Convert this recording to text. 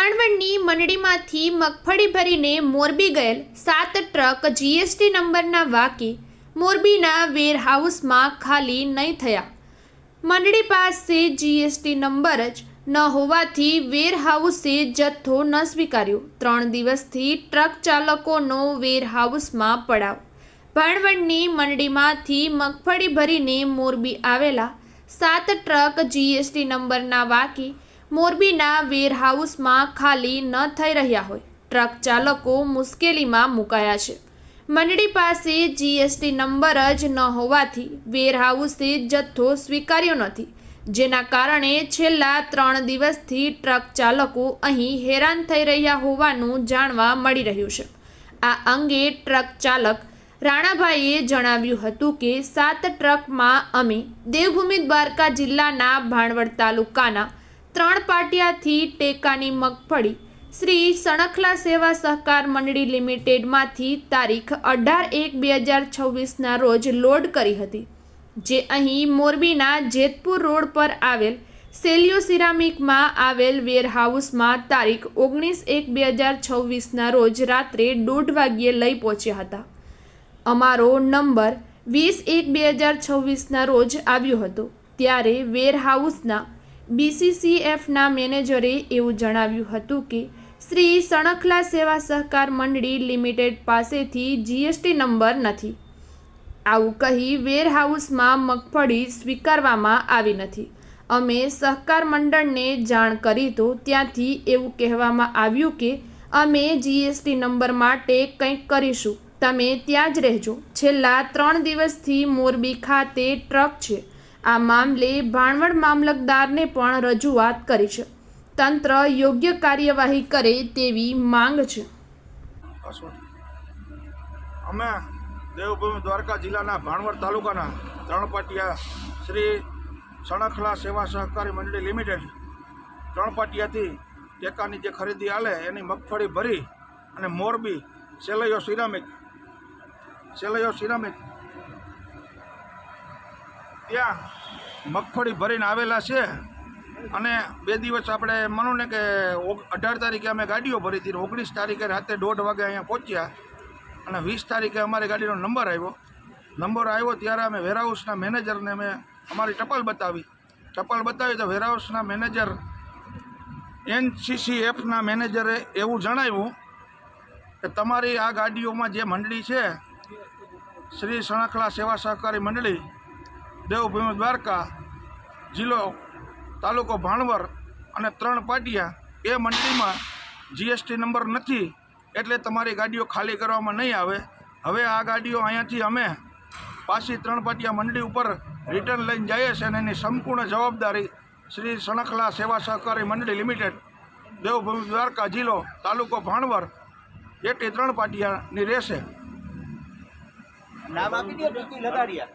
ભાણવડની મંડળીમાંથી મગફળી ભરીને મોરબી ગયેલ 7 ટ્રક જીએસટી નંબરના વાકે મોરબીના વેરહાઉસમાં ખાલી નહીં થયા। મંડળી પાસે જીએસટી નંબર જ ન હોવાથી વેરહાઉસે જથ્થો ન સ્વીકાર્યો। 3 દિવસથી ટ્રક ચાલકોનો વેરહાઉસમાં પડાવ। ભાણવડની મંડળીમાંથી મગફળી ભરીને મોરબી આવેલા 7 ટ્રક જીએસટી નંબરના વાકે મોરબીના વેરહાઉસમાં ખાલી ન થઈ રહ્યા હોય ટ્રક ચાલકો મુશ્કેલીમાં મુકાયા છે। મંડળી પાસે જીએસટી નંબર જ ન હોવાથી વેરહાઉસે જથ્થો સ્વીકાર્યો નથી, જેના કારણે છેલ્લા 3 દિવસથી ટ્રક ચાલકો અહીં હેરાન થઈ રહ્યા હોવાનું જાણવા મળી રહ્યું છે। આ અંગે ટ્રક ચાલક રાણાભાઈએ જણાવ્યું હતું કે 7 ટ્રકમાં અમે દેવભૂમિ દ્વારકા જિલ્લાના ભાણવડ તાલુકાના 3 પાટિયાથી ટેકાની મગફળી શ્રી સણખલા સેવા સહકાર મંડળી લિમિટેડમાંથી તારીખ 18/1/2026ના રોજ લોડ કરી હતી, જે અહીં મોરબીના જેતપુર રોડ પર આવેલ સેલિયો સિરામિકમાં આવેલ વેરહાઉસમાં તારીખ 19/1/2026ના રોજ રાત્રે 1:30 વાગ્યે લઈ પહોંચ્યા હતા। અમારો નંબર 20/1/2026ના રોજ આવ્યો હતો, ત્યારે વેરહાઉસના બીસીસીએફના મેનેજરે એવું જણાવ્યું હતું કે શ્રી સણખલા સેવા સહકાર મંડળી લિમિટેડ પાસેથી જીએસટી નંબર નથી। આવું કહી વેરહાઉસમાં મગફળી સ્વીકારવામાં આવી નથી। અમે સહકાર મંડળને જાણ કરી તો ત્યાંથી એવું કહેવામાં આવ્યું કે અમે જીએસટી નંબર માટે કંઈક કરીશું, તમે ત્યાં જ રહેજો। છેલ્લા 3 દિવસથી મોરબી ખાતે ટ્રક છે। આ મામલે ભાણવડ મામલતદારને પણ રજૂઆત કરી છે। તંત્ર યોગ્ય કાર્યવાહી કરે તેવી માંગ છે। અમે દેવભૂમિ દ્વારકા જિલ્લાના ભાણવડ તાલુકાના 3 પાટિયા શ્રી સણખલા સેવા સહકારી મંડળી લિમિટેડ 3 પાટિયાથી ટેકાની જે ખરીદી આલે એની મગફળી ભરી અને મોરબી સેલિયો સિરામિક ત્યાં મગફળી ભરીને આવેલા છે। અને 2 દિવસ આપણે માનો ને કે 18 તારીખે અમે ગાડીઓ ભરી હતી, 19 તારીખે રાતે 1:30 વાગે અહીંયા પહોંચ્યા અને 20 તારીખે અમારી ગાડીનો નંબર આવ્યો ત્યારે અમે વેરહાઉસના મેનેજરને અમે અમારી ટપાલ બતાવી તો વેરહાઉસના મેનેજર NCCFના મેનેજરે એવું જણાવ્યું કે તમારી આ ગાડીઓમાં જે મંડળી છે શ્રી સણખલા સેવા સહકારી મંડળી દેવભૂમિ દ્વારકા જિલ્લો તાલુકો ભાણવડ અને 3 પાટિયા એ મંડળીમાં જીએસટી નંબર નથી, એટલે તમારી ગાડીઓ ખાલી કરવામાં નહીં આવે। હવે આ ગાડીઓ અહીંયાથી અમે પાછી 3 પાટિયા મંડળી ઉપર રિટર્ન લઈને જઈએ છીએ અને એની સંપૂર્ણ જવાબદારી શ્રી સણખલા સેવા સહકારી મંડળી લિમિટેડ દેવભૂમિ દ્વારકા જિલ્લો તાલુકો ભાણવડ એટી 3 પાટિયાની રહેશે। નામ આપી દો, ટીકી લગાડ્યા.